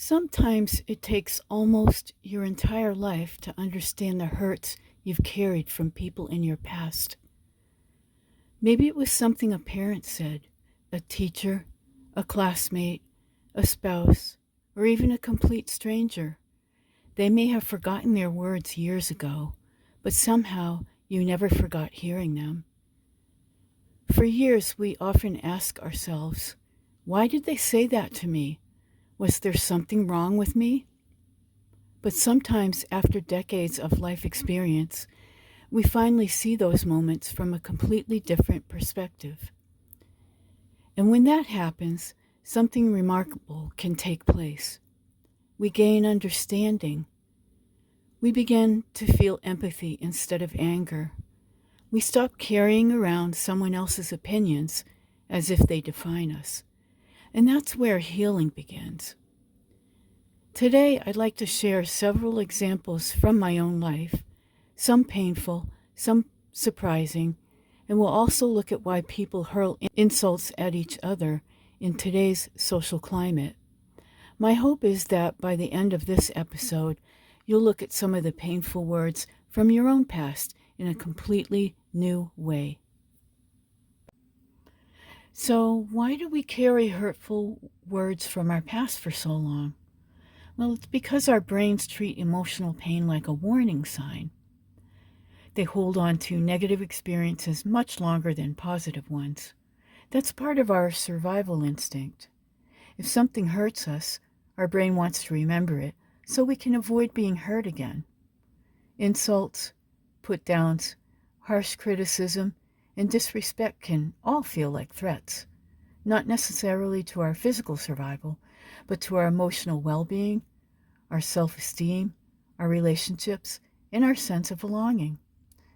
Sometimes it takes almost your entire life to understand the hurts you've carried from people in your past. Maybe it was something a parent said, a teacher, a classmate, a spouse, or even a complete stranger. They may have forgotten their words years ago, but somehow you never forgot hearing them. For years, we often ask ourselves, why did they say that to me? Was there something wrong with me? But sometimes, after decades of life experience, we finally see those moments from a completely different perspective. And when that happens, something remarkable can take place. We gain understanding. We begin to feel empathy instead of anger. We stop carrying around someone else's opinions as if they define us. And that's where healing begins. Today, I'd like to share several examples from my own life, some painful, some surprising, and we'll also look at why people hurl insults at each other in today's social climate. My hope is that by the end of this episode, you'll look at some of the painful words from your own past in a completely new way. So, why do we carry hurtful words from our past for so long? Well, it's because our brains treat emotional pain like a warning sign. They hold on to negative experiences much longer than positive ones. That's part of our survival instinct. If something hurts us, our brain wants to remember it so we can avoid being hurt again. Insults, put-downs, harsh criticism, and disrespect can all feel like threats, not necessarily to our physical survival, but to our emotional well-being, our self-esteem, our relationships, and our sense of belonging.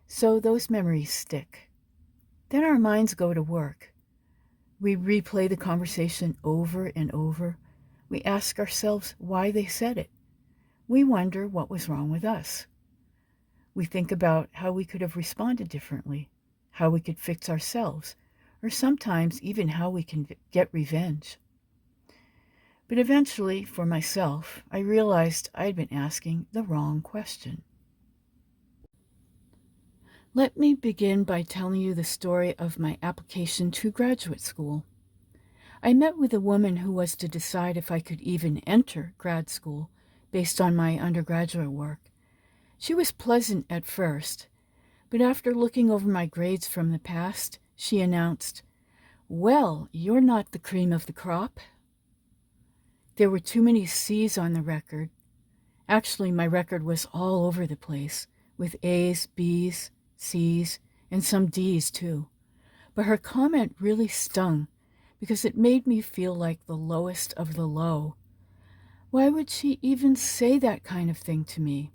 So those memories stick. Then our minds go to work. We replay the conversation over and over. We ask ourselves why they said it. We wonder what was wrong with us. We think about how we could have responded differently, how we could fix ourselves, or sometimes even how we can get revenge. But eventually, for myself, I realized I'd been asking the wrong question. Let me begin by telling you the story of my application to graduate school. I met with a woman who was to decide if I could even enter grad school based on my undergraduate work. She was pleasant at first, but after looking over my grades from the past, she announced, "Well, you're not the cream of the crop." There were too many C's on the record. Actually, my record was all over the place, with A's, B's, C's, and some D's too. But her comment really stung because it made me feel like the lowest of the low. Why would she even say that kind of thing to me?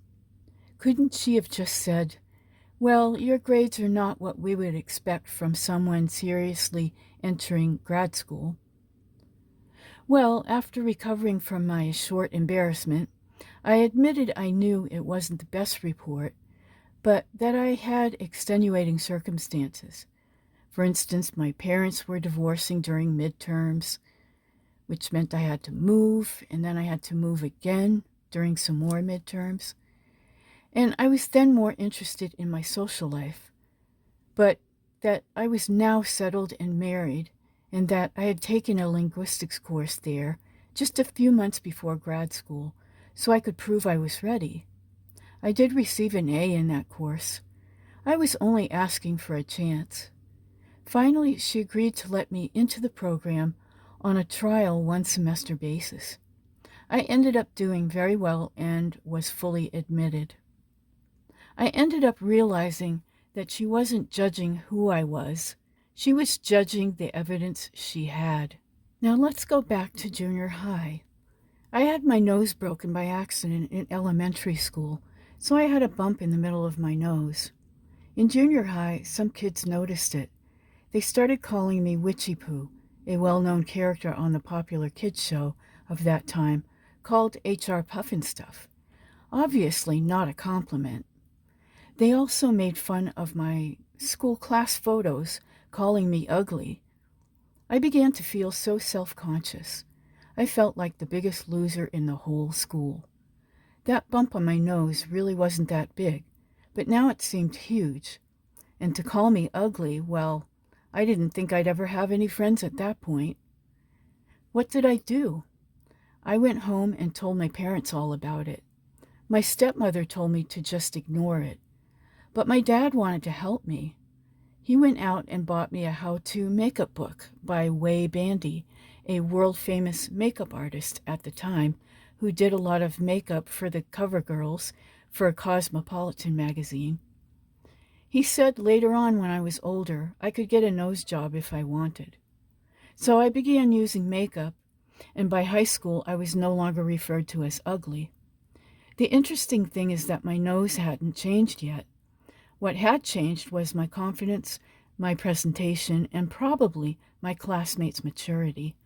Couldn't she have just said, "Well, your grades are not what we would expect from someone seriously entering grad school"? Well, after recovering from my short embarrassment, I admitted I knew it wasn't the best report, but that I had extenuating circumstances. For instance, my parents were divorcing during midterms, which meant I had to move, and then I had to move again during some more midterms. And I was then more interested in my social life, but that I was now settled and married, and that I had taken a linguistics course there just a few months before grad school, so I could prove I was ready. I did receive an A in that course. I was only asking for a chance. Finally, she agreed to let me into the program on a trial one-semester basis. I ended up doing very well and was fully admitted. I ended up realizing that she wasn't judging who I was. She was judging the evidence she had. Now let's go back to junior high. I had my nose broken by accident in elementary school, so I had a bump in the middle of my nose. In junior high, some kids noticed it. They started calling me Witchy Poo, a well-known character on the popular kids show of that time called HR Puffinstuff. Obviously not a compliment. They also made fun of my school class photos, calling me ugly. I began to feel so self-conscious. I felt like the biggest loser in the whole school. That bump on my nose really wasn't that big, but now it seemed huge. And to call me ugly, well, I didn't think I'd ever have any friends at that point. What did I do? I went home and told my parents all about it. My stepmother told me to just ignore it. But my dad wanted to help me. He went out and bought me a how-to makeup book by Way Bandy, a world-famous makeup artist at the time who did a lot of makeup for the cover girls for a Cosmopolitan magazine. He said later on when I was older, I could get a nose job if I wanted. So I began using makeup, and by high school I was no longer referred to as ugly. The interesting thing is that my nose hadn't changed yet. What had changed was my confidence, my presentation, and probably my classmates' maturity.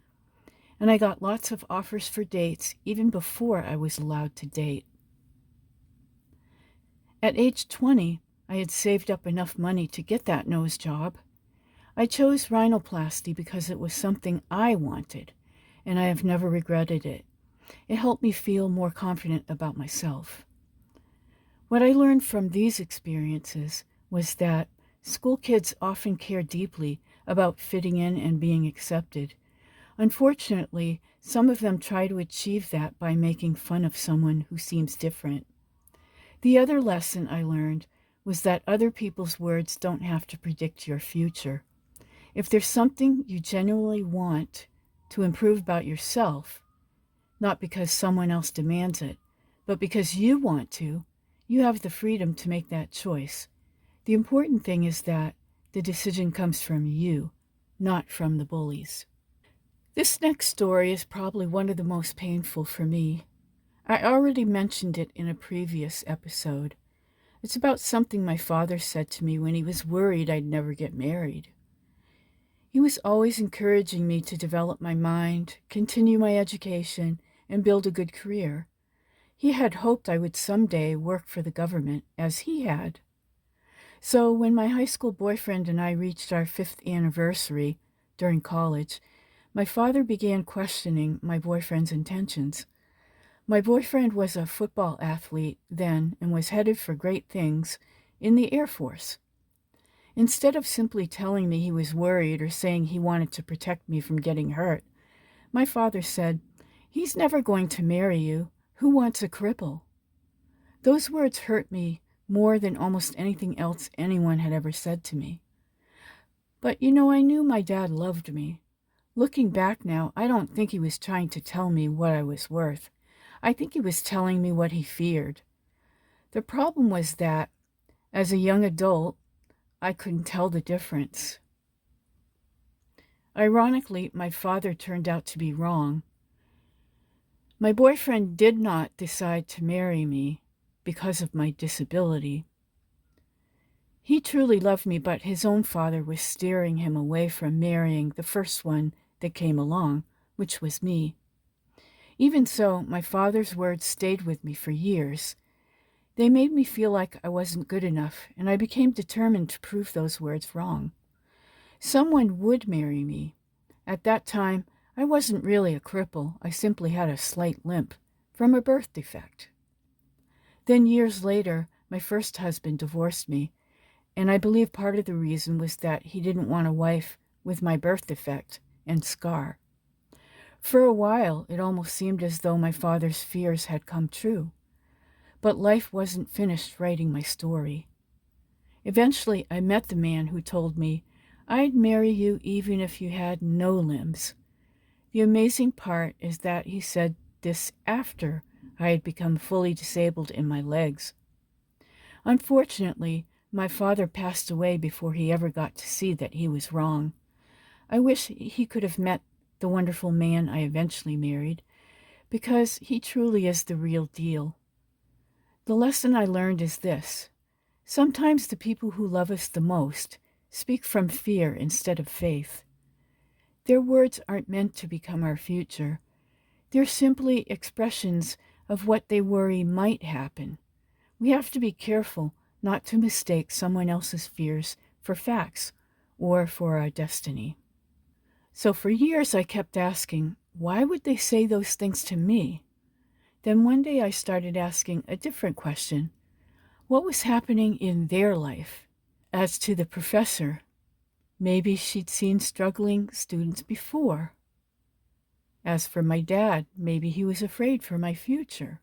And I got lots of offers for dates even before I was allowed to date. At age 20, I had saved up enough money to get that nose job. I chose rhinoplasty because it was something I wanted, and I have never regretted it. It helped me feel more confident about myself. What I learned from these experiences was that school kids often care deeply about fitting in and being accepted. Unfortunately, some of them try to achieve that by making fun of someone who seems different. The other lesson I learned was that other people's words don't have to predict your future. If there's something you genuinely want to improve about yourself, not because someone else demands it, but because you want to, you have the freedom to make that choice. The important thing is that the decision comes from you, not from the bullies. This next story is probably one of the most painful for me. I already mentioned it in a previous episode. It's about something my father said to me when he was worried I'd never get married. He was always encouraging me to develop my mind, continue my education, and build a good career. He had hoped I would someday work for the government, as he had. So when my high school boyfriend and I reached our 5th anniversary during college, my father began questioning my boyfriend's intentions. My boyfriend was a football athlete then and was headed for great things in the Air Force. Instead of simply telling me he was worried or saying he wanted to protect me from getting hurt, my father said, "He's never going to marry you. Who wants a cripple?" Those words hurt me more than almost anything else anyone had ever said to me. But I knew my dad loved me. Looking back now, I don't think he was trying to tell me what I was worth. I think he was telling me what he feared. The problem was that, as a young adult, I couldn't tell the difference. Ironically, my father turned out to be wrong. My boyfriend did not decide to marry me because of my disability. He truly loved me, but his own father was steering him away from marrying the first one that came along, which was me. Even so, my father's words stayed with me for years. They made me feel like I wasn't good enough, and I became determined to prove those words wrong. Someone would marry me. At that time, I wasn't really a cripple. I simply had a slight limp from a birth defect. Then years later, my first husband divorced me, and I believe part of the reason was that he didn't want a wife with my birth defect and scar. For a while, it almost seemed as though my father's fears had come true. But life wasn't finished writing my story. Eventually, I met the man who told me, "I'd marry you even if you had no limbs." The amazing part is that he said this after I had become fully disabled in my legs. Unfortunately, my father passed away before he ever got to see that he was wrong. I wish he could have met the wonderful man I eventually married, because he truly is the real deal. The lesson I learned is this: sometimes the people who love us the most speak from fear instead of faith. Their words aren't meant to become our future. They're simply expressions of what they worry might happen. We have to be careful not to mistake someone else's fears for facts or for our destiny. So for years I kept asking, why would they say those things to me? Then one day I started asking a different question. What was happening in their life? As to the professor, maybe she'd seen struggling students before. As for my dad, maybe he was afraid for my future.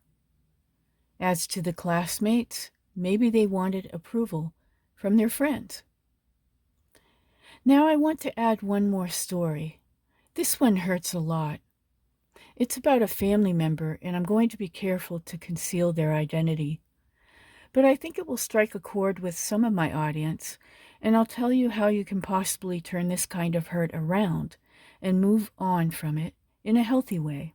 As to the classmates, maybe they wanted approval from their friends. Now I want to add one more story. This one hurts a lot. It's about a family member, and I'm going to be careful to conceal their identity. But I think it will strike a chord with some of my audience, and I'll tell you how you can possibly turn this kind of hurt around and move on from it in a healthy way.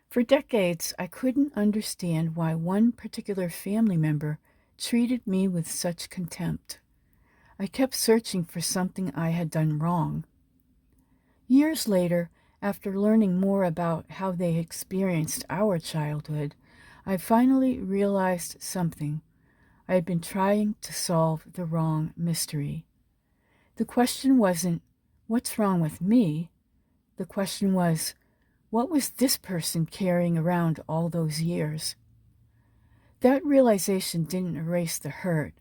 For decades, I couldn't understand why one particular family member treated me with such contempt. I kept searching for something I had done wrong. Years later, after learning more about how they experienced our childhood, I finally realized something. I had been trying to solve the wrong mystery. The question wasn't, what's wrong with me? The question was, what was this person carrying around all those years? That realization didn't erase the hurt,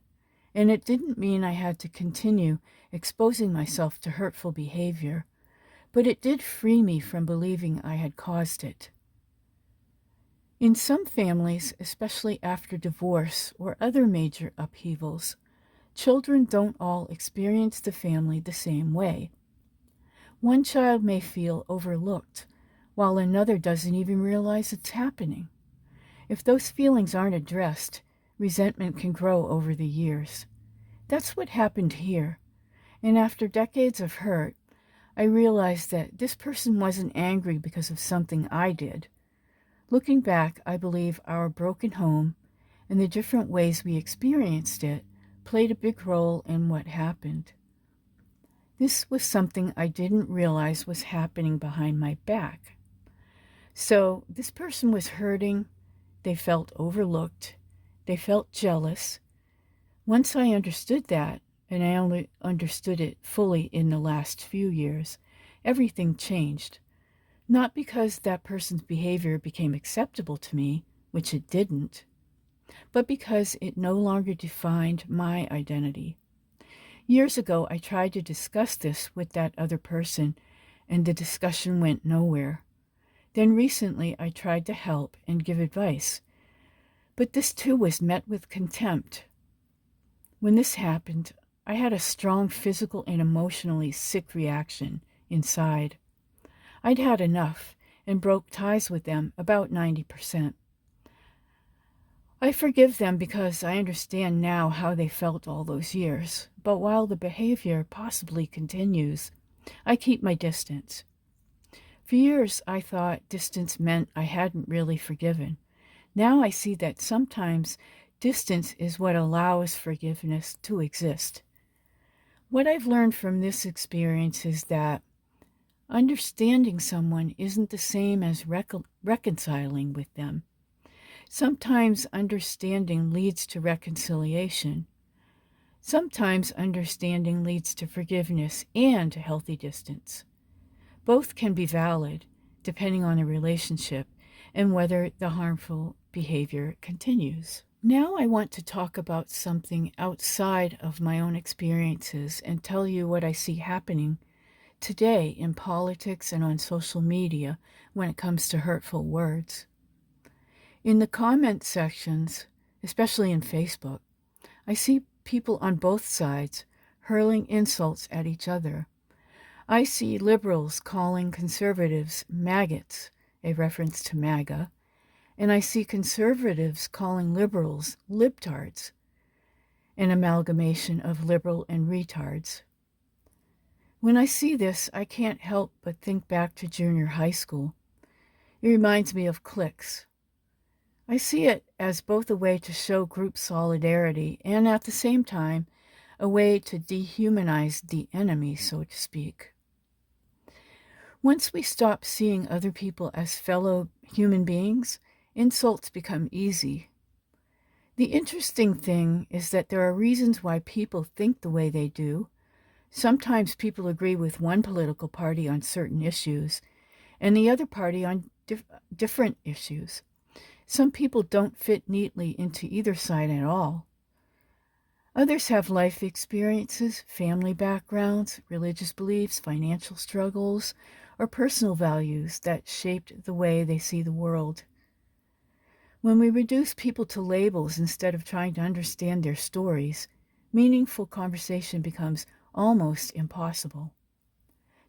and it didn't mean I had to continue exposing myself to hurtful behavior, but it did free me from believing I had caused it. In some families, especially after divorce or other major upheavals, children don't all experience the family the same way. One child may feel overlooked, while another doesn't even realize it's happening. If those feelings aren't addressed, resentment can grow over the years. That's what happened here, and after decades of hurt, I realized that this person wasn't angry because of something I did. Looking back, I believe our broken home and the different ways we experienced it played a big role in what happened. This was something I didn't realize was happening behind my back. So this person was hurting, they felt overlooked, they felt jealous. Once I understood that, and I only understood it fully in the last few years, everything changed. Not because that person's behavior became acceptable to me, which it didn't, but because it no longer defined my identity. Years ago, I tried to discuss this with that other person, and the discussion went nowhere. Then recently, I tried to help and give advice, but this too was met with contempt. When this happened, I had a strong physical and emotionally sick reaction inside. I'd had enough and broke ties with them about 90%. I forgive them because I understand now how they felt all those years, but while the behavior possibly continues, I keep my distance. For years, I thought distance meant I hadn't really forgiven. Now I see that sometimes distance is what allows forgiveness to exist. What I've learned from this experience is that understanding someone isn't the same as reconciling with them. Sometimes understanding leads to reconciliation. Sometimes understanding leads to forgiveness and a healthy distance. Both can be valid, depending on the relationship and whether the harmful behavior continues. Now I want to talk about something outside of my own experiences and tell you what I see happening today in politics and on social media when it comes to hurtful words. In the comment sections, especially in Facebook, I see people on both sides hurling insults at each other. I see liberals calling conservatives maggots, a reference to MAGA, and I see conservatives calling liberals libtards, an amalgamation of liberal and retards. When I see this, I can't help but think back to junior high school. It reminds me of cliques. I see it as both a way to show group solidarity and at the same time, a way to dehumanize the enemy, so to speak. Once we stop seeing other people as fellow human beings, insults become easy. The interesting thing is that there are reasons why people think the way they do. Sometimes people agree with one political party on certain issues, and the other party on different issues. Some people don't fit neatly into either side at all. Others have life experiences, family backgrounds, religious beliefs, financial struggles, or personal values that shaped the way they see the world. When we reduce people to labels instead of trying to understand their stories, meaningful conversation becomes almost impossible.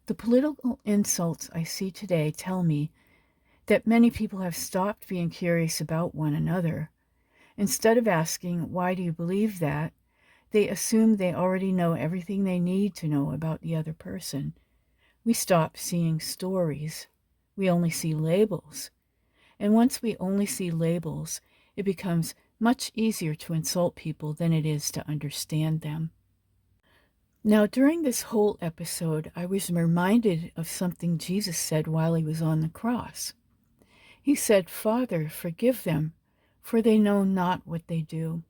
The political insults I see today tell me that many people have stopped being curious about one another. Instead of asking, "Why do you believe that?" they assume they already know everything they need to know about the other person. We stop seeing stories. We only see labels. And once we only see labels, it becomes much easier to insult people than it is to understand them. Now, during this whole episode, I was reminded of something Jesus said while he was on the cross. He said, "Father, forgive them, for they know not what they do."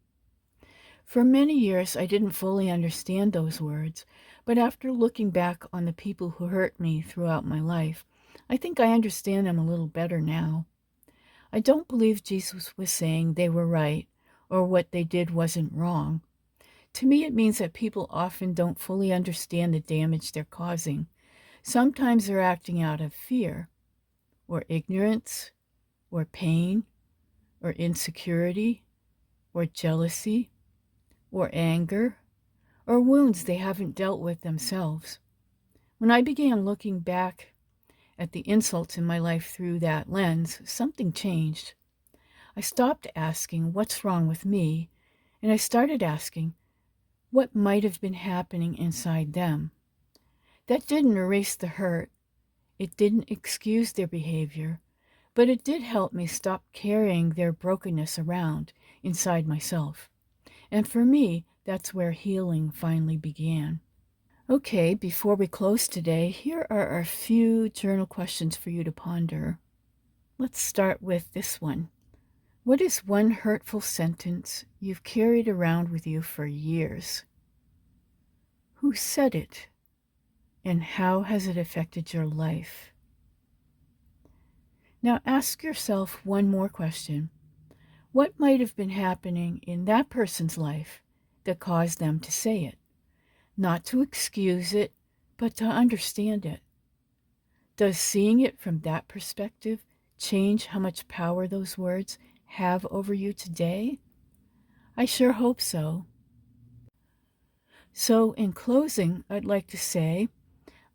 For many years, I didn't fully understand those words, but after looking back on the people who hurt me throughout my life, I think I understand them a little better now. I don't believe Jesus was saying they were right or what they did wasn't wrong. To me, it means that people often don't fully understand the damage they're causing. Sometimes they're acting out of fear, or ignorance, or pain, or insecurity, or jealousy, or anger, or wounds they haven't dealt with themselves. When I began looking back at the insults in my life through that lens, something changed. I stopped asking, "What's wrong with me?" and I started asking, what might have been happening inside them. That didn't erase the hurt. It didn't excuse their behavior, but it did help me stop carrying their brokenness around inside myself. And for me, that's where healing finally began. Okay, before we close today, here are a few journal questions for you to ponder. Let's start with this one. What is one hurtful sentence you've carried around with you for years? Who said it? And how has it affected your life? Now ask yourself one more question. What might have been happening in that person's life that caused them to say it? Not to excuse it, but to understand it. Does seeing it from that perspective change how much power those words have over you today? I sure hope so. So, in closing, I'd like to say,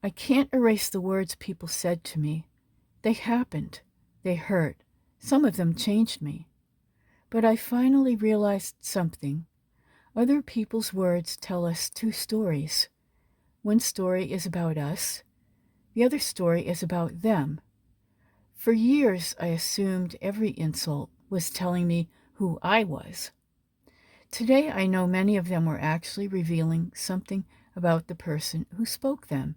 I can't erase the words people said to me. They happened. They hurt. Some of them changed me. But I finally realized something. Other people's words tell us two stories. One story is about us. The other story is about them. For years, I assumed every insult was telling me who I was. Today, I know many of them were actually revealing something about the person who spoke them.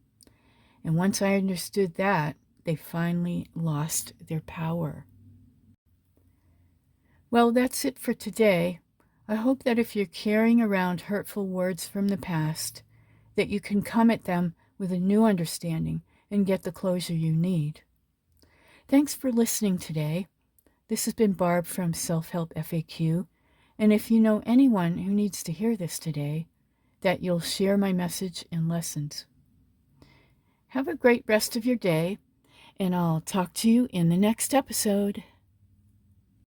And once I understood that, they finally lost their power. Well, that's it for today. I hope that if you're carrying around hurtful words from the past, that you can come at them with a new understanding and get the closure you need. Thanks for listening today. This has been Barb from Self-Help FAQ, and if you know anyone who needs to hear this today, that you'll share my message and lessons. Have a great rest of your day, and I'll talk to you in the next episode.